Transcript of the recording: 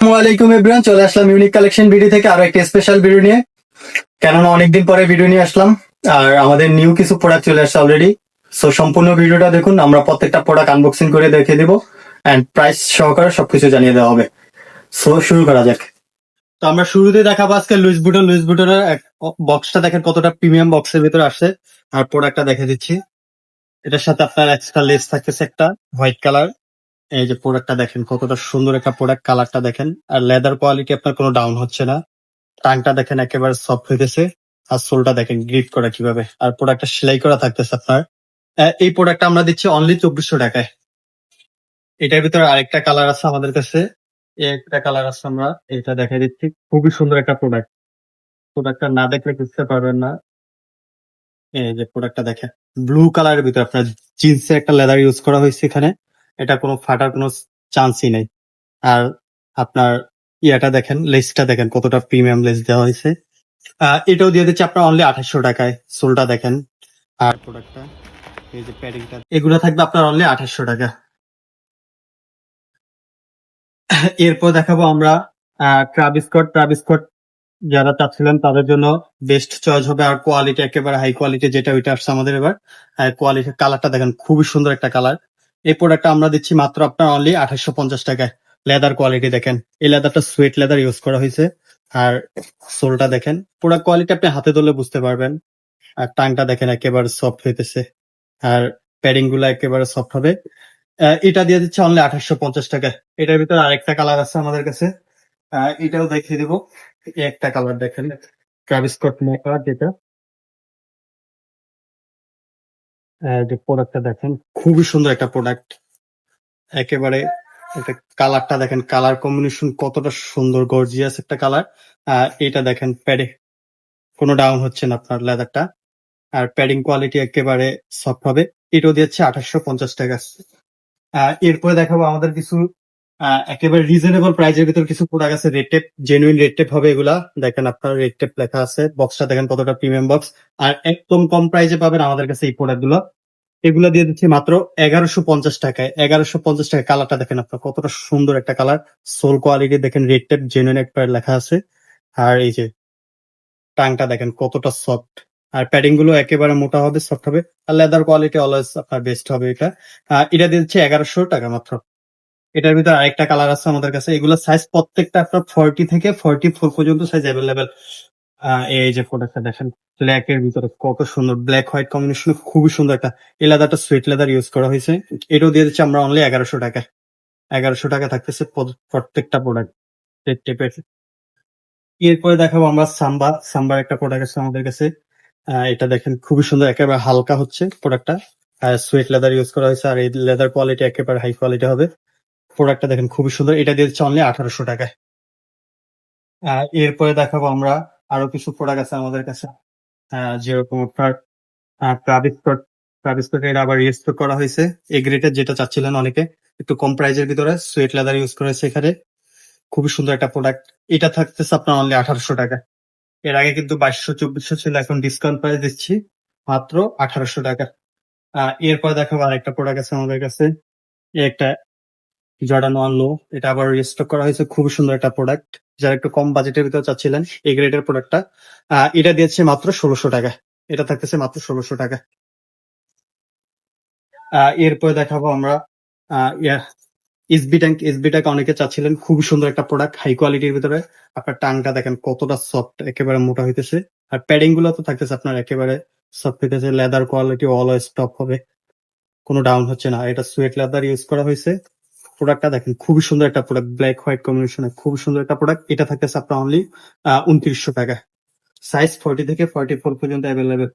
আসসালামাইকুম এভরিওয়ান, চলে আসলাম unique collection video থেকে আরো একটা স্পেশাল ভিডিও নিয়ে। কেননা অনেকদিন পরে ভিডিও নিয়ে আসলাম আর আমাদের নিউ কিছু প্রোডাক্ট চলে আসছে অলরেডি। সো সম্পূর্ণ ভিডিওটা দেখুন, আমরা প্রত্যেকটা প্রোডাক্ট আনবক্সিং করে দেখিয়ে দিব এন্ড প্রাইস সহকারে সবকিছু জানিয়ে দেওয়া হবে। সো শুরু করা যাক। তো আমরা শুরুতে দেখাবো আজকে লুইস বুটনের বক্সটা দেখেন কতটা প্রিমিয়াম বক্সের ভিতরে আসছে। আর প্রোডাক্টটা দেখে দিচ্ছি, এটার সাথে আপনার এক্সট্রা লেস থাকতেছে একটা হোয়াইট কালার। এই যে প্রোডাক্টটা দেখেন কতটা সুন্দর একটা প্রোডাক্ট, কালারটা দেখেন। আর লেদার কোয়ালিটি আপনার কোনো ডাউন হচ্ছে না। টাংটা দেখেন একেবারে সফট হইতেছে। আর সোলটা দেখেন গ্রিপ করা কিভাবে, আর প্রোডাক্টটা সেলাই করা থাকতেছে আপনার। এই প্রোডাক্টটা আমরা দিচ্ছি অনলি 2400 টাকায়। এটার ভিতরে আরেকটা কালার আছে আমাদের কাছে, একটা কালার আছে, আমরা এটা দেখাই দিচ্ছি। খুবই সুন্দর একটা প্রোডাক্ট, প্রোডাক্টটা না দেখলে বুঝতে পারবেন না। এই যে প্রোডাক্টটা দেখেন ব্লু কালারের ভিতরে আপনার জিন্সের একটা লেদার ইউজ করা হয়েছে এখানে। এটা কোনো ফাটার কোনো চান্সই নেই। আর আপনার ইয়াটা দেখেন, লেসটা দেখেন কতটা প্রিমিয়াম লেস দেওয়া হয়েছে। এটাও দিয়ে দিচ্ছে আপনার অনলি 2800 টাকায়। সোলটা দেখেন আর প্রোডাক্টটা, এই যে প্যাডিংটা, এগুলো থাকবে আপনার অনলি 2800 টাকা। এরপর দেখাবো আমরা ট্রাভিস স্কট যারা চাচ্ছিলেন তাদের জন্য বেস্ট চয়েস হবে। আর কোয়ালিটি একেবারে হাই কোয়ালিটি, যেটা ওইটা আসছে আমাদের এবার। কোয়ালিটি, কালারটা দেখেন খুবই সুন্দর একটা কালার। এই প্রোডাক্টটা আমরা দিচ্ছি মাত্র আপনার অনলি 2850 টাকায়। লেদার কোয়ালিটি দেখেন, এই লেদারটা সুয়েট লেদার ইউজ করা হয়েছে। আর সোলটা দেখেন, প্রোডাক্ট কোয়ালিটি আপনি হাতে ধরলে বুঝতে পারবেন। আর টাংটা দেখেন একেবারে সফট হইতেছে। আর প্যাডিং গুলা একেবারে সফট হবে। এটা দিয়ে দিচ্ছে অনলি 2850 টাকা। এটার ভিতরে আরেকটা কালার আছে আমাদের কাছে, এটাও দেখিয়ে দিব। এই একটা কালার দেখেন, ট্রাভিস স্কট মোকা, যেটা যে প্রোডাক্টটা দেখেন খুবই সুন্দর একটা প্রোডাক্ট। একেবারে এটা কালারটা দেখেন, কালার কম্বিনেশন কতটা সুন্দর, গর্জিয়াস একটা কালার। এটা দেখেন প্যাডে কোনো ডাউন হচ্ছে না আপনার লেদারটা। আর প্যাডিং কোয়ালিটি একেবারে সফট হবে। এটাও দিচ্ছে 2850 টাকা। এরপরে দেখাবো আমাদের কিছু একেবারে রিজনেবল প্রাইজের ভিতর কিছু প্রোডাক্ট আছে। Red tape, genuine red tape হবে এগুলা। দেখেন আপনার রেড টেপ লেখা আছে, বক্সটা দেখেন কতটা প্রিমিয়াম বক্স। আর একদম কম প্রাইজে পাবেন আমাদের কাছে এই প্রোডাক্ট গুলো। এগুলা দিয়ে দিচ্ছি মাত্র 1150 টাকায়। 1150 টাকায়। কালারটা দেখেন আপনার কতটা সুন্দর একটা কালার। সোল কোয়ালিটি দেখেন, রেড টেপ জেনুইন একটা লেখা আছে। আর এই যে টাংটা দেখেন কতটা সফট। আর প্যাডিং গুলো একেবারে মোটা হবে, সফট হবে। আর লেদার কোয়ালিটি অলওয়েজ আপনার বেস্ট হবে এটা। এটা দিচ্ছে 1100 টাকা মাত্র। এটার ভিতরে আরেকটা কালার আছে আমাদের কাছে। এগুলো সাইজ প্রত্যেকটা আপনার 40 থেকে 44 পর্যন্ত সাইজ অ্যাভেলেবেল। এই যে প্রোডাক্টটা দেখেন, ব্ল্যাক এর ভিতরে কত সুন্দর, ব্ল্যাক হোয়াইট কম্বিনেশন, খুবই সুন্দর একটা। এই লেদারটা সুইট লেদার ইউজ করা হয়েছে। এটাও দিয়ে দিচ্ছি আমরা অনলি 1100 টাকা। 1100 টাকা থাকতেছে প্রত্যেকটা প্রোডাক্ট টেপের। এরপরে দেখাবো আমরা সাম্বার একটা প্রোডাক্ট আছে আমাদের কাছে। এটা দেখেন খুবই সুন্দর, একেবারে হালকা হচ্ছে প্রোডাক্টটা। সুইট লেদার ইউজ করা হয়েছে। আর এই লেদার কোয়ালিটি একেবারে হাই কোয়ালিটি হবে। প্রোডাক্টটা দেখেন খুবই সুন্দর, এটা দিয়ে দিচ্ছে অনলি 1800 টাকায়। এরপরে দেখাবো আমরা আরো কিছু প্রোডাক্ট আছে আমাদের কাছে। যেরকম আপনার ট্রাভিস স্কট এর আবার রিস্টোর করা হয়েছে। এ গ্রেডের যেটা চাচ্ছিলেন অনেকে, একটু কম প্রাইজের ভিতরে সুয়েট লেদার ইউজ করা হয়েছে এখানে। খুবই সুন্দর একটা প্রোডাক্ট। এটা থাকতেছে আপনার অনলি 1800 টাকা। এর আগে কিন্তু 2200-2400 ছিল, এখন ডিসকাউন্ট প্রাইস দিচ্ছি মাত্র 1800 টাকা। এরপর দেখাবো আরেকটা প্রোডাক্ট আছে আমাদের কাছে, এই একটা জর্ডান 1 লো। এটা আবার রিস্টক করা হয়েছে, খুবই সুন্দর একটা প্রোডাক্ট। যারা একটু কম বাজেটের ভিতরে চাচ্ছিলেন এই গ্রেডের প্রোডাক্টটা, এটা দিয়েছে মাত্র 1600 টাকা। এটা থাকতেছে মাত্র 1600 টাকা। এরপরে দেখাবো আমরা এসবি ট্যাঙ্ক অনেকে চাচ্ছিলেন, খুবই সুন্দর একটা প্রোডাক্ট, হাই কোয়ালিটির ভিতরে। আপনার টাংটা দেখেন কতটা সফট, একেবারে মোটা হইতেছে। আর প্যাডিং গুলো তো থাকতেছে আপনার একেবারে সফট হইতেছে। লেদার কোয়ালিটি অলওয়েজ টপ হবে, কোনো ডাউন হচ্ছে না। এটা সুয়েট লেদার ইউজ করা হয়েছে। প্রোডাক্টটা দেখেন খুবই সুন্দর একটা প্রোডাক্ট, ব্ল্যাক হোয়াইট কম্বিনেশনে খুবই সুন্দর একটা প্রোডাক্ট। এটা থাকতেছে আপনার অনলি 2900 টাকা। সাইজ 40 থেকে 44 পর্যন্ত অ্যাভেলেবেল।